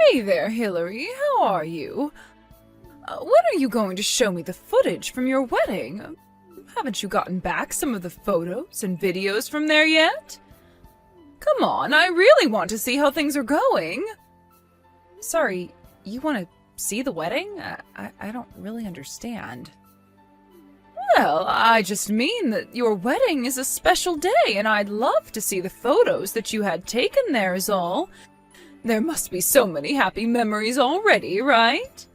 Hey there, Hillary. How are you? When are you going to show me the footage from your wedding? Haven't you gotten back some of the photos and videos from there yet? Come on, I really want to see how things are going. Sorry, you want to see the wedding? I don't really understand. Well, I just mean that your wedding is a special day, and I'd love to see the photos that you had taken there is all. There must be so many happy memories already, right?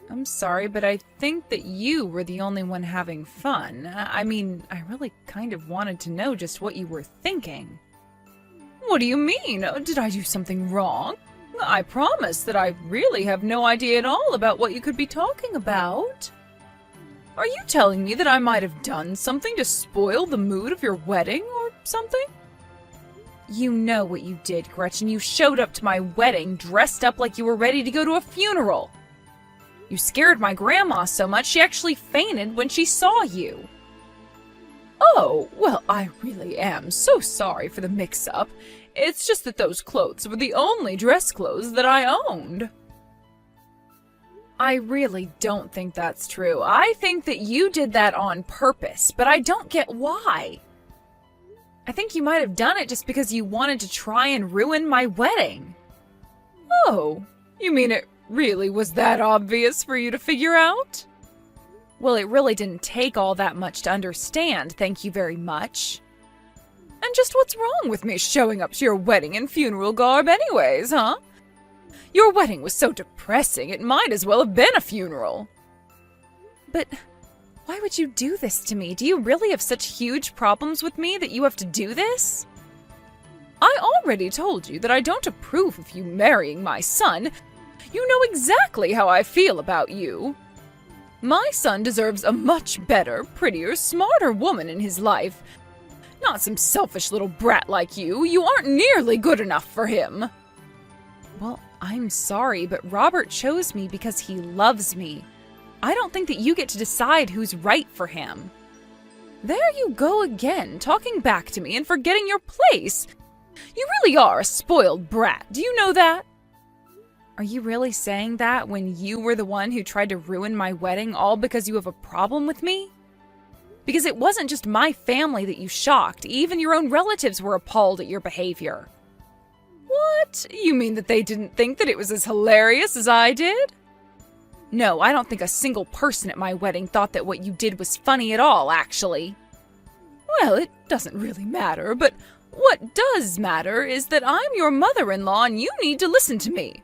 I'm sorry, but I think that you were the only one having fun. I mean, I really kind of wanted to know just what you were thinking. What do you mean? Did I do something wrong? I promise that I really have no idea at all about what you could be talking about. Are you telling me that I might have done something to spoil the mood of your wedding or something? You know what you did, Gretchen. You showed up to my wedding dressed up like you were ready to go to a funeral. You scared my grandma so much she actually fainted when she saw you. Oh, well, I really am so sorry for the mix-up. It's just that those clothes were the only dress clothes that I owned. I really don't think that's true. I think that you did that on purpose, but I don't get why. I think you might have done it just because you wanted to try and ruin my wedding. Oh, you mean it really was that obvious for you to figure out? Well, it really didn't take all that much to understand, thank you very much. And just what's wrong with me showing up to your wedding in funeral garb anyways, huh? Your wedding was so depressing, it might as well have been a funeral. But why would you do this to me? Do you really have such huge problems with me that you have to do this? I already told you that I don't approve of you marrying my son. You know exactly how I feel about you. My son deserves a much better, prettier, smarter woman in his life. Not some selfish little brat like you. You aren't nearly good enough for him. Well, I'm sorry, but Robert chose me because he loves me. I don't think that you get to decide who's right for him. There you go again, talking back to me and forgetting your place. You really are a spoiled brat. Do you know that? Are you really saying that when you were the one who tried to ruin my wedding all because you have a problem with me? Because it wasn't just my family that you shocked. Even your own relatives were appalled at your behavior. What? You mean that they didn't think that it was as hilarious as I did? No, I don't think a single person at my wedding thought that what you did was funny at all, actually. Well, it doesn't really matter, but what does matter is that I'm your mother-in-law and you need to listen to me.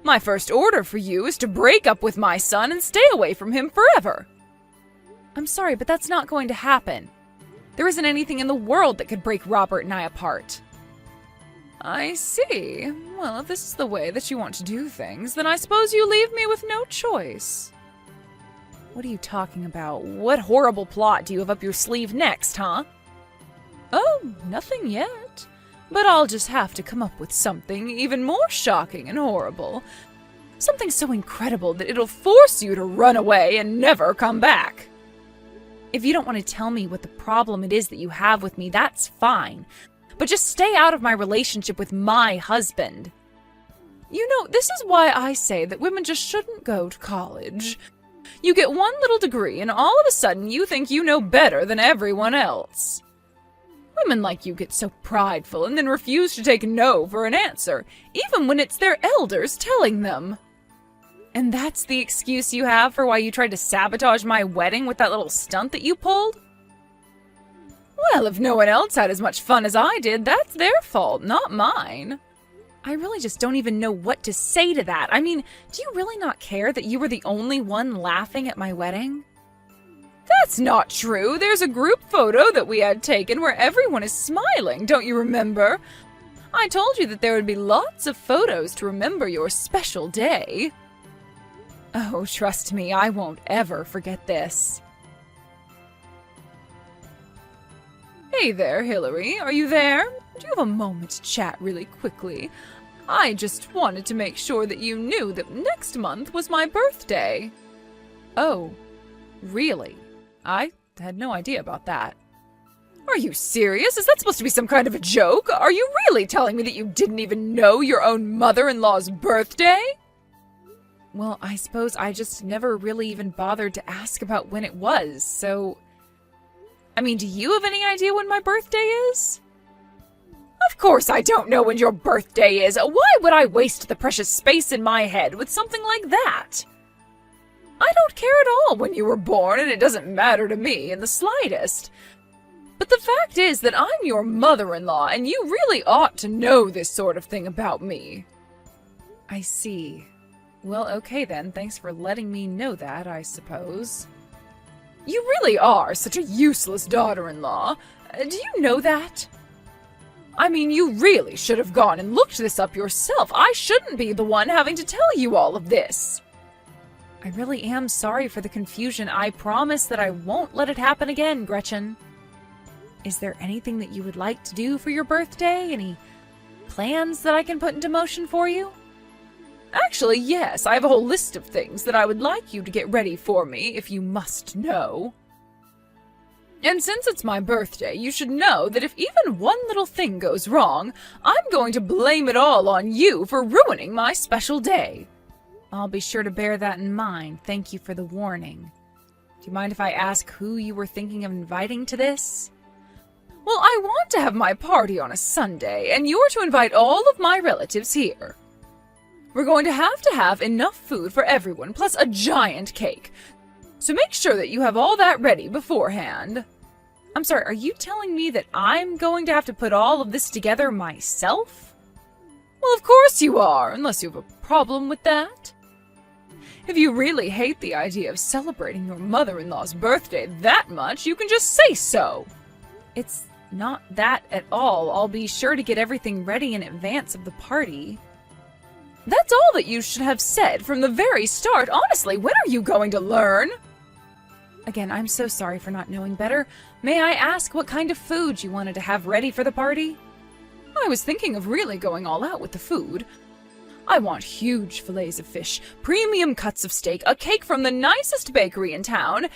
My first order for you is to break up with my son and stay away from him forever. I'm sorry, but that's not going to happen. There isn't anything in the world that could break Robert and I apart. I see. Well, if this is the way that you want to do things, then I suppose you leave me with no choice. What are you talking about? What horrible plot do you have up your sleeve next, huh? Oh, nothing yet. But I'll just have to come up with something even more shocking and horrible. Something so incredible that it'll force you to run away and never come back. If you don't want to tell me what the problem it is that you have with me, that's fine. But just stay out of my relationship with my husband. You know, this is why I say that women just shouldn't go to college. You get one little degree and all of a sudden you think you know better than everyone else. Women like you get so prideful and then refuse to take no for an answer, even when it's their elders telling them. And that's the excuse you have for why you tried to sabotage my wedding with that little stunt that you pulled? Well, if no one else had as much fun as I did, that's their fault, not mine. I really just don't even know what to say to that. I mean, do you really not care that you were the only one laughing at my wedding? That's not true. There's a group photo that we had taken where everyone is smiling, don't you remember? I told you that there would be lots of photos to remember your special day. Oh, trust me, I won't ever forget this. Hey there, Hillary. Are you there? Do you have a moment to chat really quickly? I just wanted to make sure that you knew that next month was my birthday. Oh, really? I had no idea about that. Are you serious? Is that supposed to be some kind of a joke? Are you really telling me that you didn't even know your own mother-in-law's birthday? Well, I suppose I just never really even bothered to ask about when it was, so... I mean, do you have any idea when my birthday is? Of course I don't know when your birthday is. Why would I waste the precious space in my head with something like that? I don't care at all when you were born, and it doesn't matter to me in the slightest. But the fact is that I'm your mother-in-law, and you really ought to know this sort of thing about me. I see. Well, okay then. Thanks for letting me know that, I suppose. You really are such a useless daughter-in-law. Do you know that? I mean, you really should have gone and looked this up yourself. I shouldn't be the one having to tell you all of this. I really am sorry for the confusion. I promise that I won't let it happen again, Gretchen. Is there anything that you would like to do for your birthday? Any plans that I can put into motion for you? Actually, yes, I have a whole list of things that I would like you to get ready for me, if you must know. And since it's my birthday, you should know that if even one little thing goes wrong, I'm going to blame it all on you for ruining my special day. I'll be sure to bear that in mind. Thank you for the warning. Do you mind if I ask who you were thinking of inviting to this? Well, I want to have my party on a Sunday, and you're to invite all of my relatives here. We're going to have enough food for everyone, plus a giant cake. So make sure that you have all that ready beforehand. I'm sorry, are you telling me that I'm going to have to put all of this together myself? Well, of course you are, unless you have a problem with that. If you really hate the idea of celebrating your mother-in-law's birthday that much, you can just say so. It's not that at all. I'll be sure to get everything ready in advance of the party. That's all that you should have said from the very start. Honestly, when are you going to learn? Again, I'm so sorry for not knowing better. May I ask what kind of food you wanted to have ready for the party? I was thinking of really going all out with the food. I want huge fillets of fish, premium cuts of steak, a cake from the nicest bakery in town,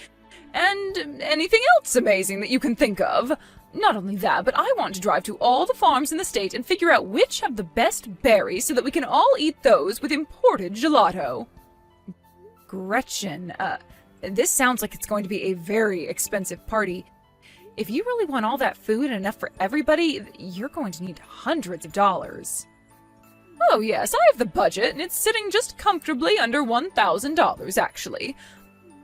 and anything else amazing that you can think of. Not only that, but I want to drive to all the farms in the state and figure out which have the best berries so that we can all eat those with imported gelato. Gretchen, this sounds like it's going to be a very expensive party. If you really want all that food and enough for everybody, you're going to need hundreds of dollars. Oh yes, I have the budget, and it's sitting just comfortably under $1,000, actually.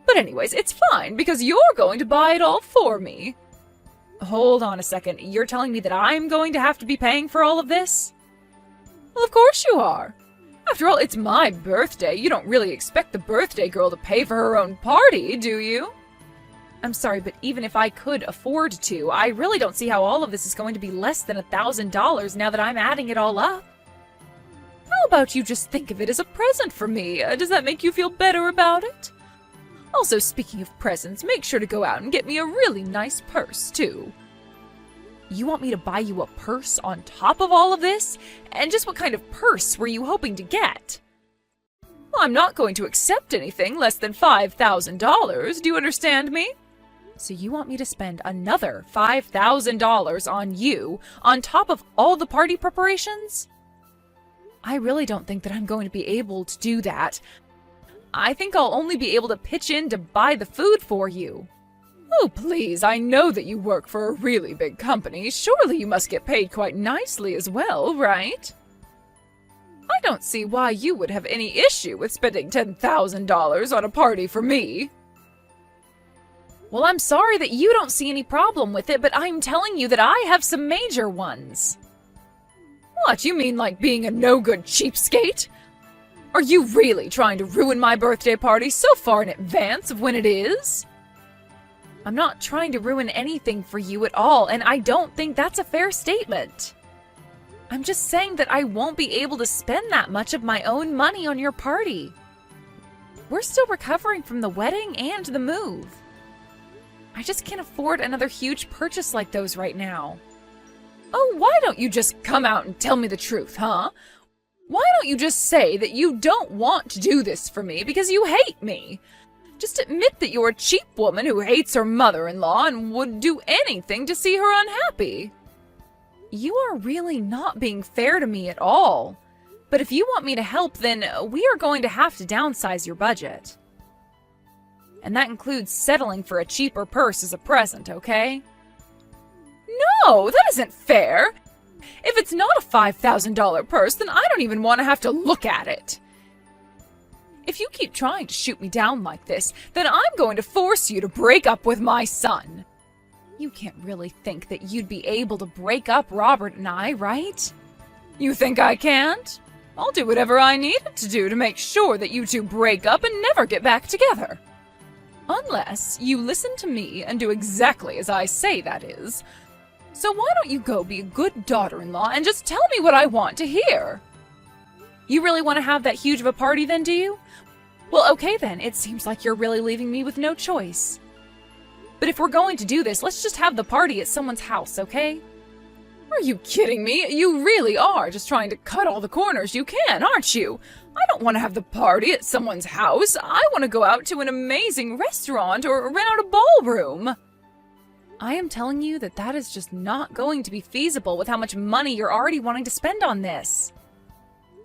But anyways, it's fine, because you're going to buy it all for me. Hold on a second, you're telling me that I'm going to have to be paying for all of this? Well, of course you are. After all, it's my birthday. You don't really expect the birthday girl to pay for her own party, do you? I'm sorry, but even if I could afford to, I really don't see how all of this is going to be less than $1,000 now that I'm adding it all up. How about you just think of it as a present for me? Does that make you feel better about it? Also, speaking of presents, make sure to go out and get me a really nice purse, too. You want me to buy you a purse on top of all of this? And just what kind of purse were you hoping to get? Well, I'm not going to accept anything less than $5,000, do you understand me? So you want me to spend another $5,000 on you, on top of all the party preparations? I really don't think that I'm going to be able to do that. I think I'll only be able to pitch in to buy the food for you. Oh, please, I know that you work for a really big company. Surely you must get paid quite nicely as well, right? I don't see why you would have any issue with spending $10,000 on a party for me. Well, I'm sorry that you don't see any problem with it, but I'm telling you that I have some major ones. What, you mean like being a no-good cheapskate? Are you really trying to ruin my birthday party so far in advance of when it is? I'm not trying to ruin anything for you at all, and I don't think that's a fair statement. I'm just saying that I won't be able to spend that much of my own money on your party. We're still recovering from the wedding and the move. I just can't afford another huge purchase like those right now. Oh, why don't you just come out and tell me the truth, huh? Why don't you just say that you don't want to do this for me because you hate me? Just admit that you're a cheap woman who hates her mother-in-law and would do anything to see her unhappy. You are really not being fair to me at all. But if you want me to help, then we are going to have to downsize your budget. And that includes settling for a cheaper purse as a present, okay? No, that isn't fair. If it's not a $5,000 purse, then I don't even want to have to look at it. If you keep trying to shoot me down like this, then I'm going to force you to break up with my son. You can't really think that you'd be able to break up Robert and I, right? You think I can't? I'll do whatever I needed to do to make sure that you two break up and never get back together. Unless you listen to me and do exactly as I say, that is. So why don't you go be a good daughter-in-law and just tell me what I want to hear? You really want to have that huge of a party then, do you? Well, okay then, it seems like you're really leaving me with no choice. But if we're going to do this, let's just have the party at someone's house, okay? Are you kidding me? You really are just trying to cut all the corners you can, aren't you? I don't want to have the party at someone's house. I want to go out to an amazing restaurant or rent out a ballroom. I am telling you that that is just not going to be feasible with how much money you're already wanting to spend on this.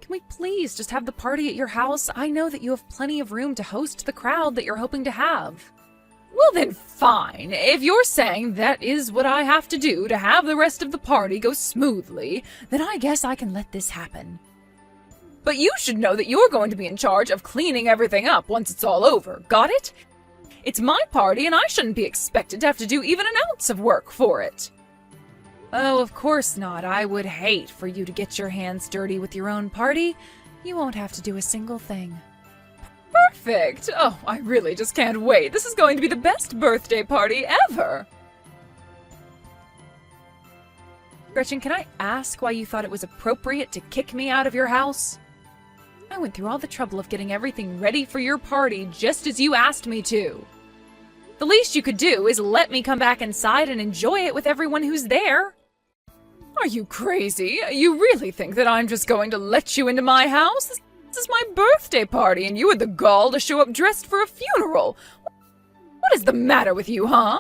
Can we please just have the party at your house? I know that you have plenty of room to host the crowd that you're hoping to have. Well then, fine. If you're saying that is what I have to do to have the rest of the party go smoothly, then I guess I can let this happen. But you should know that you're going to be in charge of cleaning everything up once it's all over. Got it? It's my party and I shouldn't be expected to have to do even an ounce of work for it. Oh, of course not. I would hate for you to get your hands dirty with your own party. You won't have to do a single thing. Perfect! Oh, I really just can't wait. This is going to be the best birthday party ever! Gretchen, can I ask why you thought it was appropriate to kick me out of your house? I went through all the trouble of getting everything ready for your party just as you asked me to. The least you could do is let me come back inside and enjoy it with everyone who's there. Are you crazy? You really think that I'm just going to let you into my house? This is my birthday party and you had the gall to show up dressed for a funeral. What is the matter with you, huh?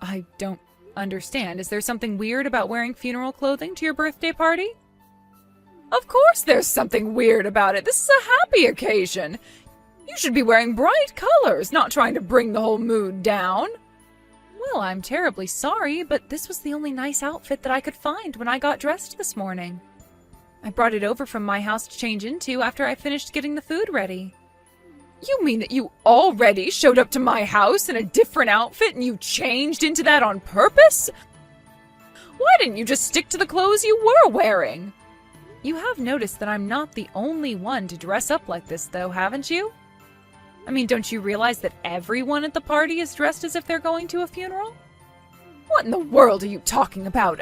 I don't understand. Is there something weird about wearing funeral clothing to your birthday party? Of course there's something weird about it. This is a happy occasion. You should be wearing bright colors, not trying to bring the whole mood down. Well, I'm terribly sorry, but this was the only nice outfit that I could find when I got dressed this morning. I brought it over from my house to change into after I finished getting the food ready. You mean that you already showed up to my house in a different outfit and you changed into that on purpose? Why didn't you just stick to the clothes you were wearing? You have noticed that I'm not the only one to dress up like this, though, haven't you? I mean, don't you realize that everyone at the party is dressed as if they're going to a funeral? What in the world are you talking about?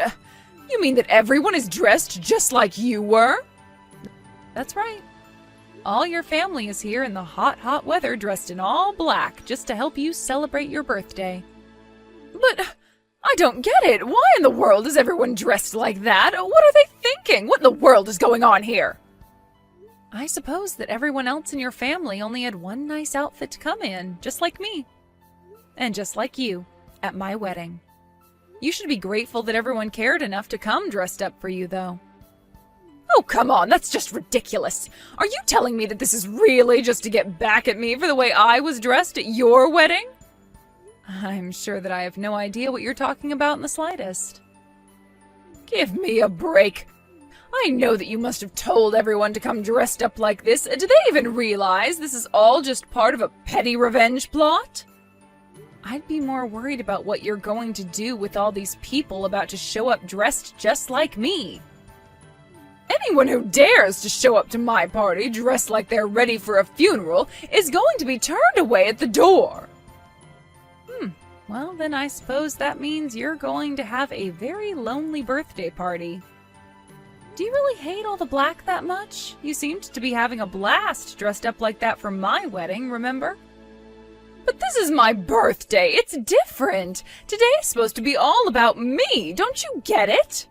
You mean that everyone is dressed just like you were? That's right. All your family is here in the hot, hot weather dressed in all black just to help you celebrate your birthday. But I don't get it. Why in the world is everyone dressed like that? What are they thinking? What in the world is going on here? I suppose that everyone else in your family only had one nice outfit to come in, just like me. And just like you, at my wedding. You should be grateful that everyone cared enough to come dressed up for you, though. Oh, come on, that's just ridiculous. Are you telling me that this is really just to get back at me for the way I was dressed at your wedding? I'm sure that I have no idea what you're talking about in the slightest. Give me a break. I know that you must have told everyone to come dressed up like this. Do they even realize this is all just part of a petty revenge plot? I'd be more worried about what you're going to do with all these people about to show up dressed just like me. Anyone who dares to show up to my party dressed like they're ready for a funeral is going to be turned away at the door. Well, then I suppose that means you're going to have a very lonely birthday party. Do you really hate all the black that much? You seemed to be having a blast dressed up like that for my wedding, remember? But this is my birthday. It's different. Today's supposed to be all about me. Don't you get it?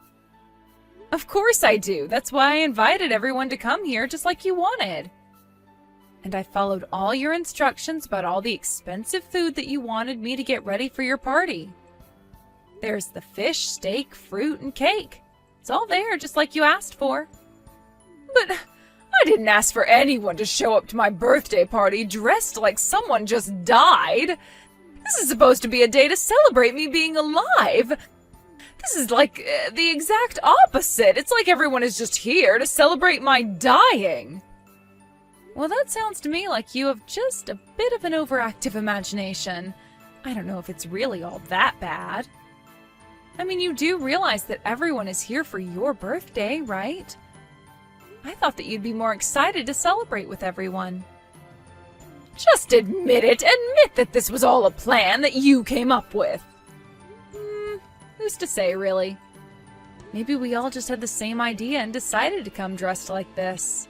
Of course I do. That's why I invited everyone to come here just like you wanted. And I followed all your instructions about all the expensive food that you wanted me to get ready for your party. There's the fish, steak, fruit, and cake. It's all there, just like you asked for. But I didn't ask for anyone to show up to my birthday party dressed like someone just died. This is supposed to be a day to celebrate me being alive. This is like the exact opposite. It's like everyone is just here to celebrate my dying. Well, that sounds to me like you have just a bit of an overactive imagination. I don't know if it's really all that bad. I mean, you do realize that everyone is here for your birthday, right? I thought that you'd be more excited to celebrate with everyone. Just admit it. Admit that this was all a plan that you came up with. Who's to say, really? Maybe we all just had the same idea and decided to come dressed like this.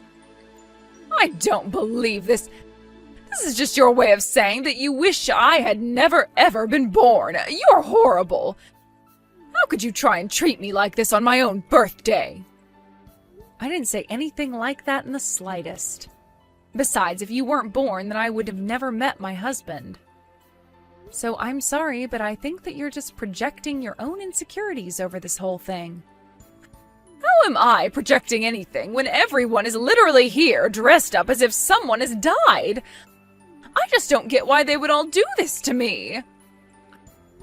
I don't believe this. This is just your way of saying that you wish I had never ever been born. You're horrible. How could you try and treat me like this on my own birthday? I didn't say anything like that in the slightest. Besides, if you weren't born, then I would have never met my husband. So I'm sorry, but I think that you're just projecting your own insecurities over this whole thing. How am I projecting anything when everyone is literally here dressed up as if someone has died? I just don't get why they would all do this to me.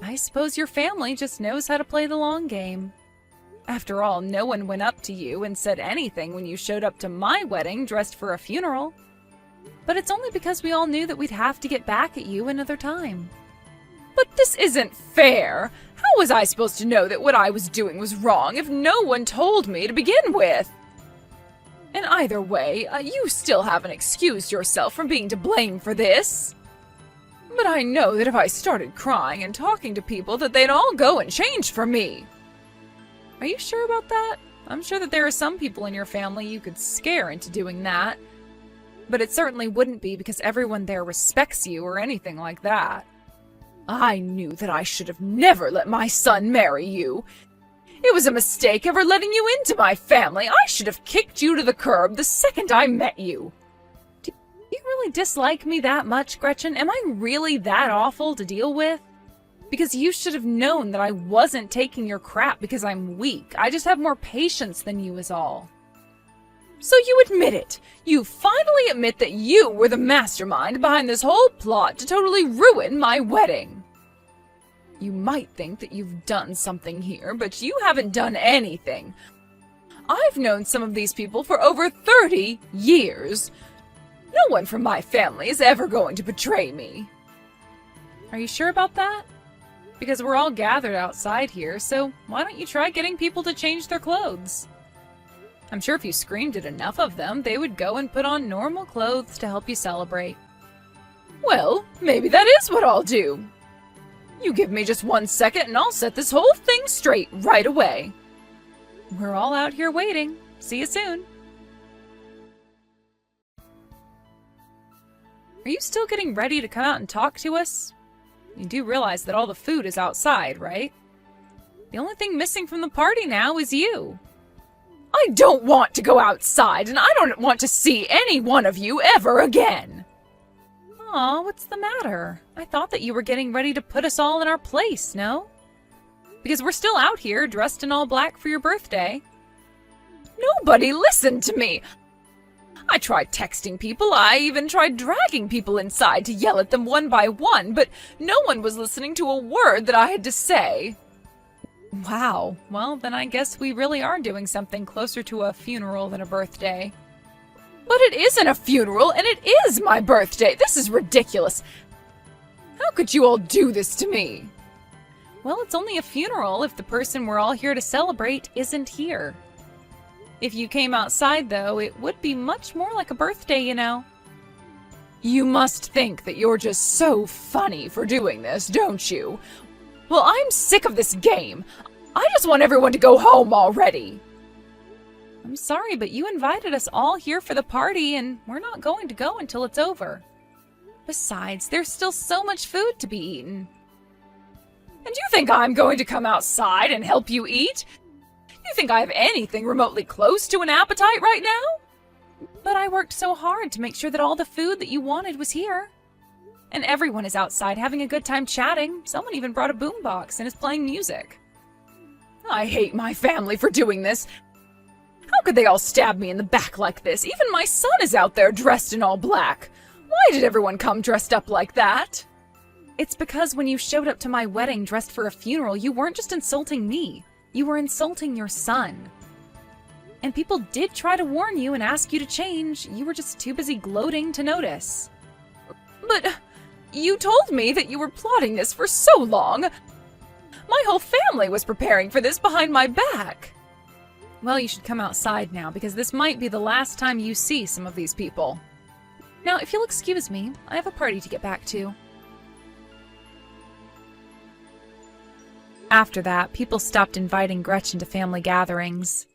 I suppose your family just knows how to play the long game. After all, no one went up to you and said anything when you showed up to my wedding dressed for a funeral. But it's only because we all knew that we'd have to get back at you another time. But this isn't fair. How was I supposed to know that what I was doing was wrong if no one told me to begin with? And either way, you still haven't excused yourself from being to blame for this. But I know that if I started crying and talking to people that they'd all go and change for me. Are you sure about that? I'm sure that there are some people in your family you could scare into doing that. But it certainly wouldn't be because everyone there respects you or anything like that. I knew that I should have never let my son marry you. It was a mistake ever letting you into my family. I should have kicked you to the curb the second I met you. Do you really dislike me that much, Gretchen? Am I really that awful to deal with? Because you should have known that I wasn't taking your crap because I'm weak. I just have more patience than you is all. So you admit it. You finally admit that you were the mastermind behind this whole plot to totally ruin my wedding. You might think that you've done something here, but you haven't done anything. I've known some of these people for over 30 years. No one from my family is ever going to betray me. Are you sure about that? Because we're all gathered outside here, so why don't you try getting people to change their clothes? I'm sure if you screamed at enough of them, they would go and put on normal clothes to help you celebrate. Well, maybe that is what I'll do. You give me just 1 second and I'll set this whole thing straight right away. We're all out here waiting. See you soon. Are you still getting ready to come out and talk to us? You do realize that all the food is outside, right? The only thing missing from the party now is you. I don't want to go outside, and I don't want to see any one of you ever again. Aw, what's the matter? I thought that you were getting ready to put us all in our place, no? Because we're still out here, dressed in all black for your birthday. Nobody listened to me. I tried texting people, I even tried dragging people inside to yell at them one by one, but no one was listening to a word that I had to say. Wow, well then I guess we really are doing something closer to a funeral than a birthday. But it isn't a funeral, and it is my birthday! This is ridiculous! How could you all do this to me? Well, it's only a funeral if the person we're all here to celebrate isn't here. If you came outside, though, it would be much more like a birthday, you know. You must think that you're just so funny for doing this, don't you? Well, I'm sick of this game. I just want everyone to go home already. I'm sorry, but you invited us all here for the party, and we're not going to go until it's over. Besides, there's still so much food to be eaten. And you think I'm going to come outside and help you eat? You think I have anything remotely close to an appetite right now? But I worked so hard to make sure that all the food that you wanted was here. And everyone is outside having a good time chatting. Someone even brought a boombox and is playing music. I hate my family for doing this. How could they all stab me in the back like this? Even my son is out there dressed in all black. Why did everyone come dressed up like that? It's because when you showed up to my wedding dressed for a funeral, you weren't just insulting me. You were insulting your son. And people did try to warn you and ask you to change. You were just too busy gloating to notice. But you told me that you were plotting this for so long. My whole family was preparing for this behind my back. Well, you should come outside now, because this might be the last time you see some of these people. Now, if you'll excuse me, I have a party to get back to. After that, people stopped inviting Gretchen to family gatherings.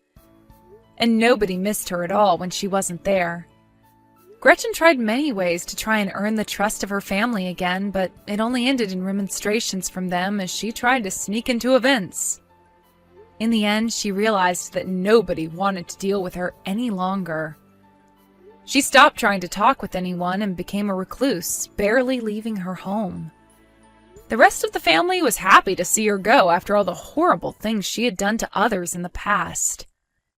And nobody missed her at all when she wasn't there. Gretchen tried many ways to try and earn the trust of her family again, but it only ended in remonstrations from them as she tried to sneak into events. In the end, she realized that nobody wanted to deal with her any longer. She stopped trying to talk with anyone and became a recluse, barely leaving her home. The rest of the family was happy to see her go after all the horrible things she had done to others in the past.